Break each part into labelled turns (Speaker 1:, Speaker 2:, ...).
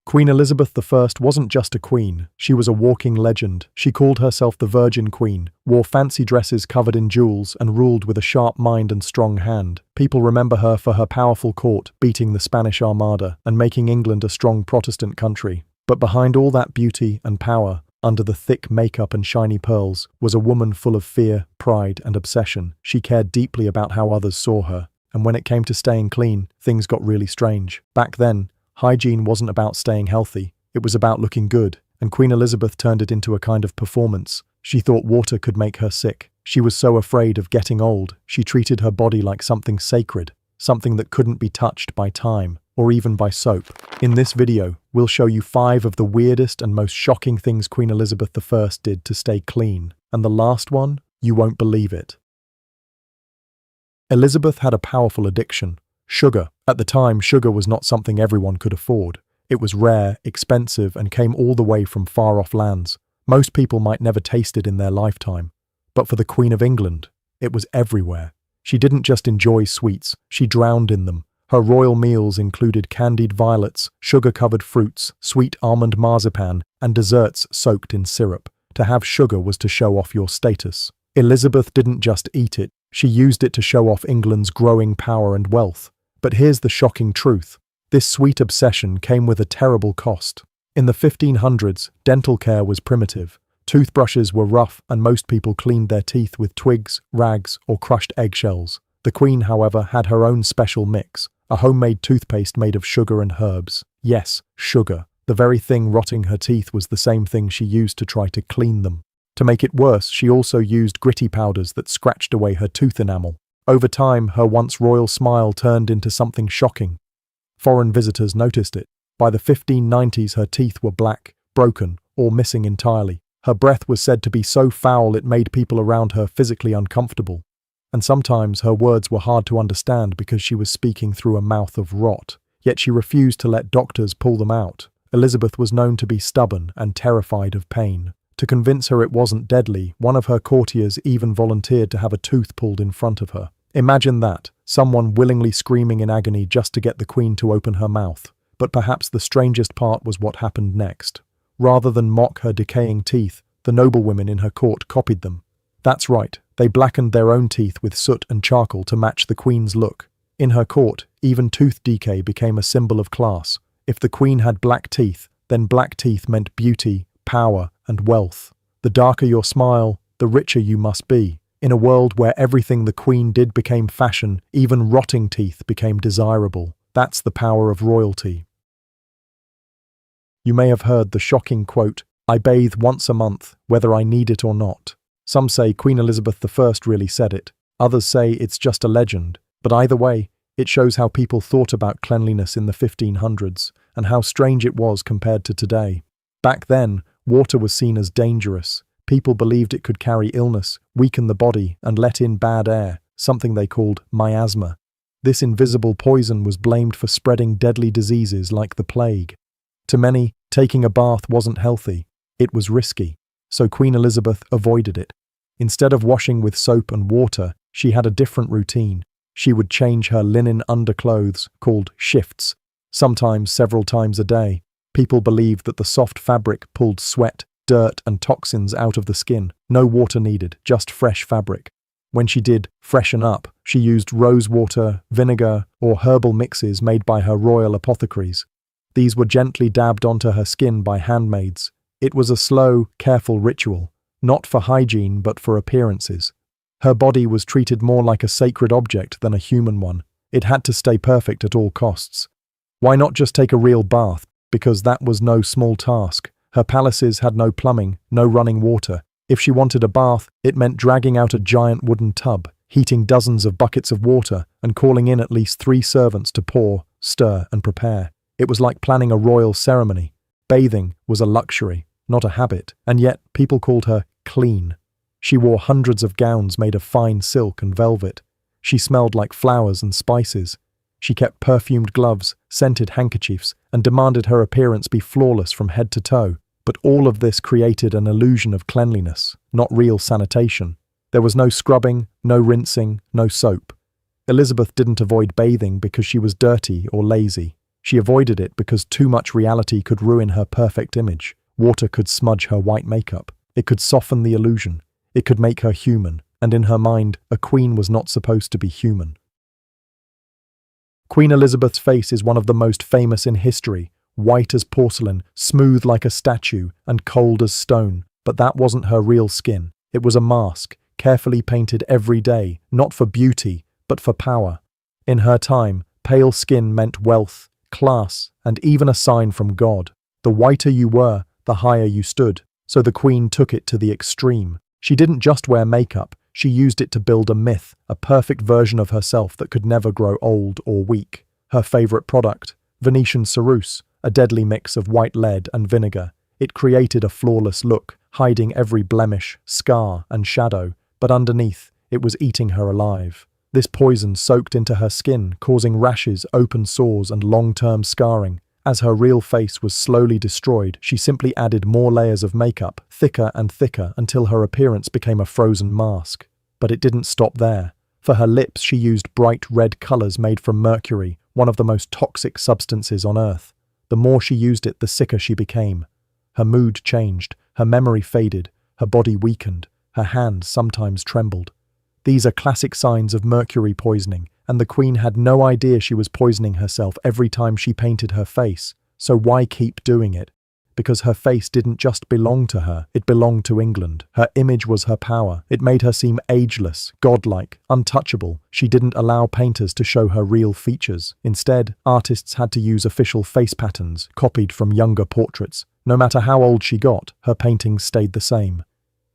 Speaker 1: Queen Elizabeth I wasn't just a queen, she was a walking legend. She called herself the Virgin Queen, wore fancy dresses covered in jewels, and ruled with a sharp mind and strong hand. People remember her for her powerful court, beating the Spanish Armada, and making England a strong Protestant country. But behind all that beauty and power, under the thick makeup and shiny pearls, was a woman full of fear, pride, and obsession. She cared deeply about how others saw her, and when it came to staying clean, things got really strange. Back then, hygiene wasn't about staying healthy, it was about looking good, and Queen Elizabeth turned it into a kind of performance. She thought water could make her sick. She was so afraid of getting old, she treated her body like something sacred, something that couldn't be touched by time, or even by soap. In this video, we'll show you 5 of the weirdest and most shocking things Queen Elizabeth I did to stay clean. And the last one, you won't believe it. Elizabeth had a powerful addiction: sugar. At the time, sugar was not something everyone could afford. It was rare, expensive, and came all the way from far-off lands. Most people might never taste it in their lifetime. But for the Queen of England, it was everywhere. She didn't just enjoy sweets, she drowned in them. Her royal meals included candied violets, sugar-covered fruits, sweet almond marzipan, and desserts soaked in syrup. To have sugar was to show off your status. Elizabeth didn't just eat it, she used it to show off England's growing power and wealth. But here's the shocking truth. This sweet obsession came with a terrible cost. In the 1500s, dental care was primitive. Toothbrushes were rough, and most people cleaned their teeth with twigs, rags, or crushed eggshells. The Queen, however, had her own special mix: a homemade toothpaste made of sugar and herbs. Yes, sugar. The very thing rotting her teeth was the same thing she used to try to clean them. To make it worse, she also used gritty powders that scratched away her tooth enamel. Over time, her once royal smile turned into something shocking. Foreign visitors noticed it. By the 1590s, her teeth were black, broken, or missing entirely. Her breath was said to be so foul it made people around her physically uncomfortable. And sometimes her words were hard to understand because she was speaking through a mouth of rot. Yet she refused to let doctors pull them out. Elizabeth was known to be stubborn and terrified of pain. To convince her it wasn't deadly, one of her courtiers even volunteered to have a tooth pulled in front of her. Imagine that, someone willingly screaming in agony just to get the Queen to open her mouth. But perhaps the strangest part was what happened next. Rather than mock her decaying teeth, the noblewomen in her court copied them. That's right, they blackened their own teeth with soot and charcoal to match the Queen's look. In her court, even tooth decay became a symbol of class. If the Queen had black teeth, then black teeth meant beauty, power, and wealth. The darker your smile, the richer you must be. In a world where everything the Queen did became fashion, even rotting teeth became desirable. That's the power of royalty. You may have heard the shocking quote, "I bathe once a month, whether I need it or not." Some say Queen Elizabeth I really said it. Others say it's just a legend. But either way, it shows how people thought about cleanliness in the 1500s and how strange it was compared to today. Back then, water was seen as dangerous. People believed it could carry illness, weaken the body, and let in bad air, something they called miasma. This invisible poison was blamed for spreading deadly diseases like the plague. To many, taking a bath wasn't healthy. It was risky. So Queen Elizabeth avoided it. Instead of washing with soap and water, she had a different routine. She would change her linen underclothes, called shifts, sometimes several times a day. People believed that the soft fabric pulled sweat, dirt, and toxins out of the skin. No water needed, just fresh fabric. When she did freshen up, she used rose water, vinegar, or herbal mixes made by her royal apothecaries. These were gently dabbed onto her skin by handmaids. It was a slow, careful ritual, not for hygiene but for appearances. Her body was treated more like a sacred object than a human one. It had to stay perfect at all costs. Why not just take a real bath? Because that was no small task. Her palaces had no plumbing, no running water. If she wanted a bath, it meant dragging out a giant wooden tub, heating dozens of buckets of water, and calling in at least 3 servants to pour, stir, and prepare. It was like planning a royal ceremony. Bathing was a luxury, not a habit, and yet people called her clean. She wore hundreds of gowns made of fine silk and velvet. She smelled like flowers and spices. She kept perfumed gloves, scented handkerchiefs, and demanded her appearance be flawless from head to toe. But all of this created an illusion of cleanliness, not real sanitation. There was no scrubbing, no rinsing, no soap. Elizabeth didn't avoid bathing because she was dirty or lazy. She avoided it because too much reality could ruin her perfect image. Water could smudge her white makeup. It could soften the illusion. It could make her human. And in her mind, a queen was not supposed to be human. Queen Elizabeth's face is one of the most famous in history, white as porcelain, smooth like a statue, and cold as stone. But that wasn't her real skin. It was a mask, carefully painted every day, not for beauty, but for power. In her time, pale skin meant wealth, class, and even a sign from God. The whiter you were, the higher you stood. So the queen took it to the extreme. She didn't just wear makeup. She used it to build a myth, a perfect version of herself that could never grow old or weak. Her favorite product, Venetian ceruse, a deadly mix of white lead and vinegar. It created a flawless look, hiding every blemish, scar, and shadow, but underneath, it was eating her alive. This poison soaked into her skin, causing rashes, open sores, and long-term scarring. As her real face was slowly destroyed, she simply added more layers of makeup, thicker and thicker, until her appearance became a frozen mask. But it didn't stop there. For her lips, she used bright red colors made from mercury, one of the most toxic substances on Earth. The more she used it, the sicker she became. Her mood changed, her memory faded, her body weakened, her hands sometimes trembled. These are classic signs of mercury poisoning, and the queen had no idea she was poisoning herself every time she painted her face. So why keep doing it? Because her face didn't just belong to her, it belonged to England. Her image was her power. It made her seem ageless, godlike, untouchable. She didn't allow painters to show her real features. Instead, artists had to use official face patterns, copied from younger portraits. No matter how old she got, her paintings stayed the same.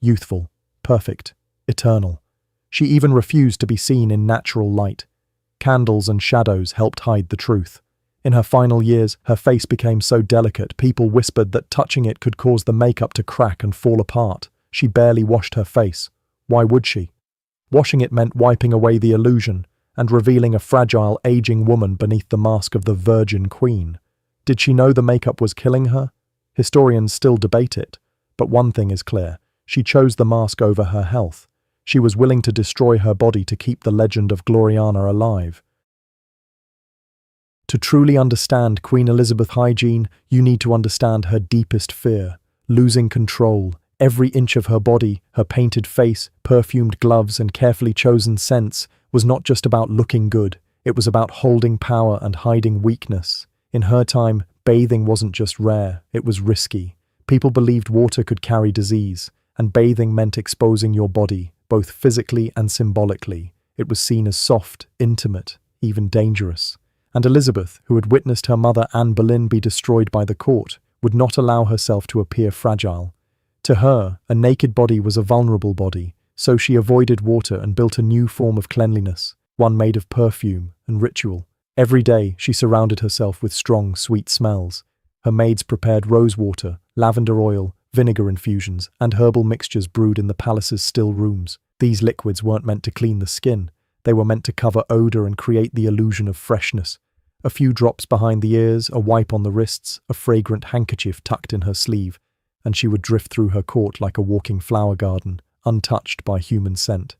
Speaker 1: Youthful, perfect, eternal. She even refused to be seen in natural light. Candles and shadows helped hide the truth. In her final years, her face became so delicate, people whispered that touching it could cause the makeup to crack and fall apart. She barely washed her face. Why would she? Washing it meant wiping away the illusion and revealing a fragile, aging woman beneath the mask of the Virgin Queen. Did she know the makeup was killing her? Historians still debate it, but one thing is clear. She chose the mask over her health. She was willing to destroy her body to keep the legend of Gloriana alive. To truly understand Queen Elizabeth Hygiene, you need to understand her deepest fear, losing control. Every inch of her body, her painted face, perfumed gloves, and carefully chosen scents was not just about looking good. It was about holding power and hiding weakness. In her time, bathing wasn't just rare, it was risky. People believed water could carry disease, and bathing meant exposing your body, both physically and symbolically. It was seen as soft, intimate, even dangerous. And Elizabeth, who had witnessed her mother Anne Boleyn be destroyed by the court, would not allow herself to appear fragile. To her, a naked body was a vulnerable body, so she avoided water and built a new form of cleanliness, one made of perfume and ritual. Every day, she surrounded herself with strong, sweet smells. Her maids prepared rose water, lavender oil, vinegar infusions, and herbal mixtures brewed in the palace's still rooms. These liquids weren't meant to clean the skin. They were meant to cover odor and create the illusion of freshness. A few drops behind the ears, a wipe on the wrists, a fragrant handkerchief tucked in her sleeve, and she would drift through her court like a walking flower garden, untouched by human scent.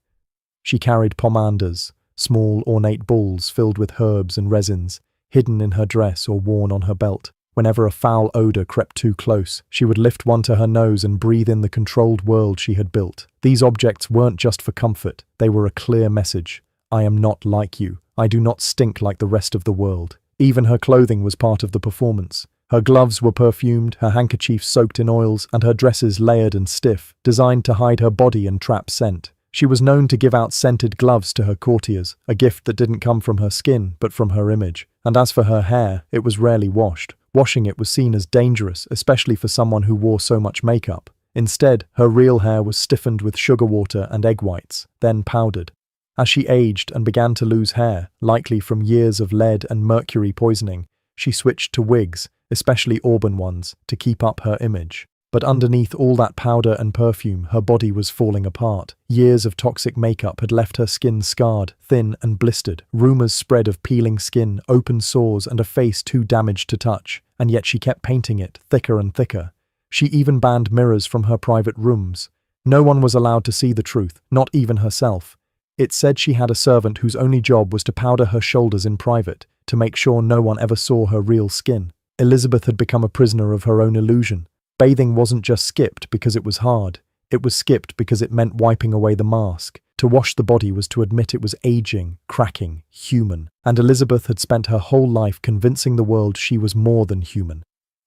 Speaker 1: She carried pomanders, small ornate balls filled with herbs and resins, hidden in her dress or worn on her belt. Whenever a foul odor crept too close, she would lift one to her nose and breathe in the controlled world she had built. These objects weren't just for comfort, they were a clear message. I am not like you. I do not stink like the rest of the world. Even her clothing was part of the performance. Her gloves were perfumed, her handkerchiefs soaked in oils, and her dresses layered and stiff, designed to hide her body and trap scent. She was known to give out scented gloves to her courtiers, a gift that didn't come from her skin, but from her image. And as for her hair, it was rarely washed. Washing it was seen as dangerous, especially for someone who wore so much makeup. Instead, her real hair was stiffened with sugar water and egg whites, then powdered. As she aged and began to lose hair, likely from years of lead and mercury poisoning, she switched to wigs, especially auburn ones, to keep up her image. But underneath all that powder and perfume, her body was falling apart. Years of toxic makeup had left her skin scarred, thin and blistered. Rumors spread of peeling skin, open sores, and a face too damaged to touch. And yet she kept painting it, thicker and thicker. She even banned mirrors from her private rooms. No one was allowed to see the truth, not even herself. It said she had a servant whose only job was to powder her shoulders in private, to make sure no one ever saw her real skin. Elizabeth had become a prisoner of her own illusion. Bathing wasn't just skipped because it was hard. It was skipped because it meant wiping away the mask. To wash the body was to admit it was aging, cracking, human. And Elizabeth had spent her whole life convincing the world she was more than human.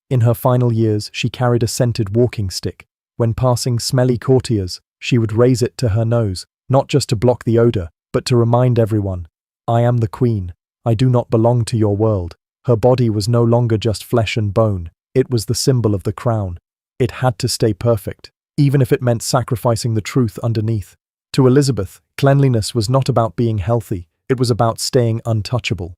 Speaker 1: In her final years, she carried a scented walking stick. When passing smelly courtiers, she would raise it to her nose, not just to block the odor, but to remind everyone, "I am the queen. I do not belong to your world." Her body was no longer just flesh and bone. It was the symbol of the crown. It had to stay perfect, even if it meant sacrificing the truth underneath. To Elizabeth, cleanliness was not about being healthy. It was about staying untouchable.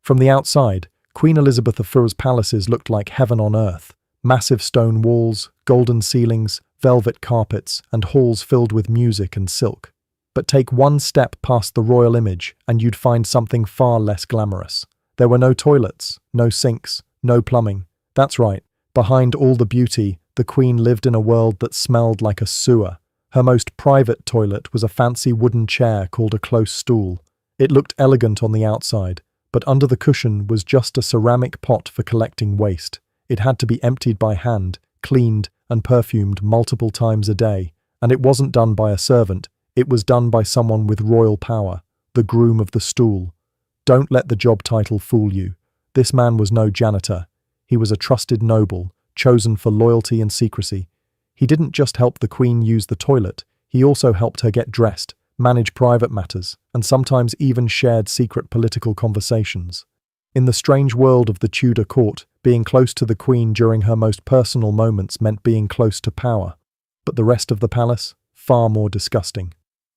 Speaker 1: From the outside, Queen Elizabeth I's palaces looked like heaven on earth. Massive stone walls, golden ceilings, velvet carpets, and halls filled with music and silk. But take one step past the royal image and you'd find something far less glamorous. There were no toilets, no sinks, no plumbing. That's right, behind all the beauty, the Queen lived in a world that smelled like a sewer. Her most private toilet was a fancy wooden chair called a close stool. It looked elegant on the outside, but under the cushion was just a ceramic pot for collecting waste. It had to be emptied by hand, cleaned, and perfumed multiple times a day. And it wasn't done by a servant. It was done by someone with royal power, the groom of the stool. Don't let the job title fool you. This man was no janitor. He was a trusted noble, chosen for loyalty and secrecy. He didn't just help the Queen use the toilet, he also helped her get dressed, manage private matters, and sometimes even shared secret political conversations. In the strange world of the Tudor court, being close to the Queen during her most personal moments meant being close to power. But the rest of the palace? Far more disgusting.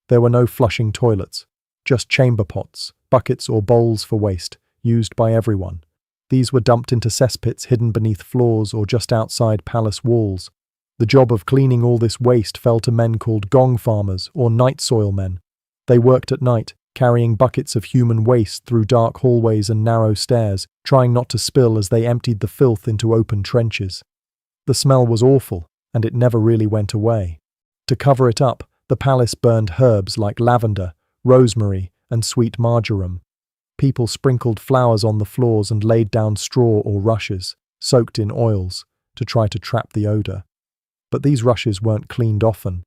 Speaker 1: There were no flushing toilets, just chamber pots, buckets or bowls for waste, used by everyone. These were dumped into cesspits hidden beneath floors or just outside palace walls. The job of cleaning all this waste fell to men called gong farmers or night soil men. They worked at night, carrying buckets of human waste through dark hallways and narrow stairs, trying not to spill as they emptied the filth into open trenches. The smell was awful, and it never really went away. To cover it up, the palace burned herbs like lavender, rosemary, and sweet marjoram. People sprinkled flowers on the floors and laid down straw or rushes, soaked in oils, to try to trap the odor. But these rushes weren't cleaned often.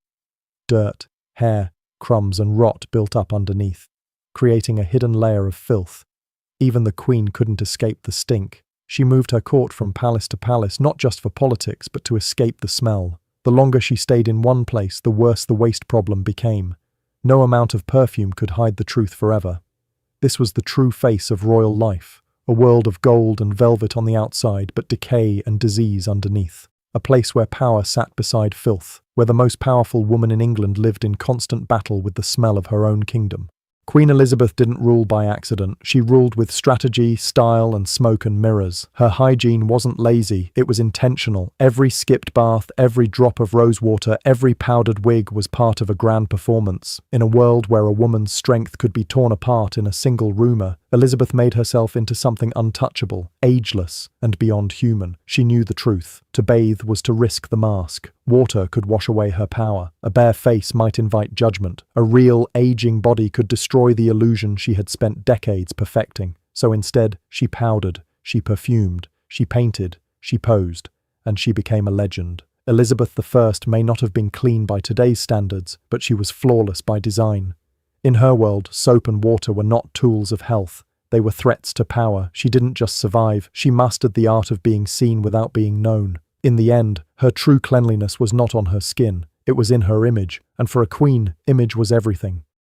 Speaker 1: Dirt, hair, crumbs, and rot built up underneath, creating a hidden layer of filth. Even the Queen couldn't escape the stink. She moved her court from palace to palace not just for politics but to escape the smell. The longer she stayed in one place, the worse the waste problem became. No amount of perfume could hide the truth forever. This was the true face of royal life, a world of gold and velvet on the outside but decay and disease underneath. A place where power sat beside filth, where the most powerful woman in England lived in constant battle with the smell of her own kingdom. Queen Elizabeth didn't rule by accident. She ruled with strategy, style, and smoke and mirrors. Her hygiene wasn't lazy, it was intentional. Every skipped bath, every drop of rose water, every powdered wig was part of a grand performance. In a world where a woman's strength could be torn apart in a single rumour, Elizabeth made herself into something untouchable, ageless, and beyond human. She knew the truth. To bathe was to risk the mask. Water could wash away her power. A bare face might invite judgment. A real, aging body could destroy the illusion she had spent decades perfecting. So instead, she powdered, she perfumed, she painted, she posed, and she became a legend. Elizabeth I may not have been clean by today's standards, but she was flawless by design. In her world, soap and water were not tools of health. They were threats to power. She didn't just survive, she mastered the art of being seen without being known. In the end, her true cleanliness was not on her skin, it was in her image, and for a queen, image was everything.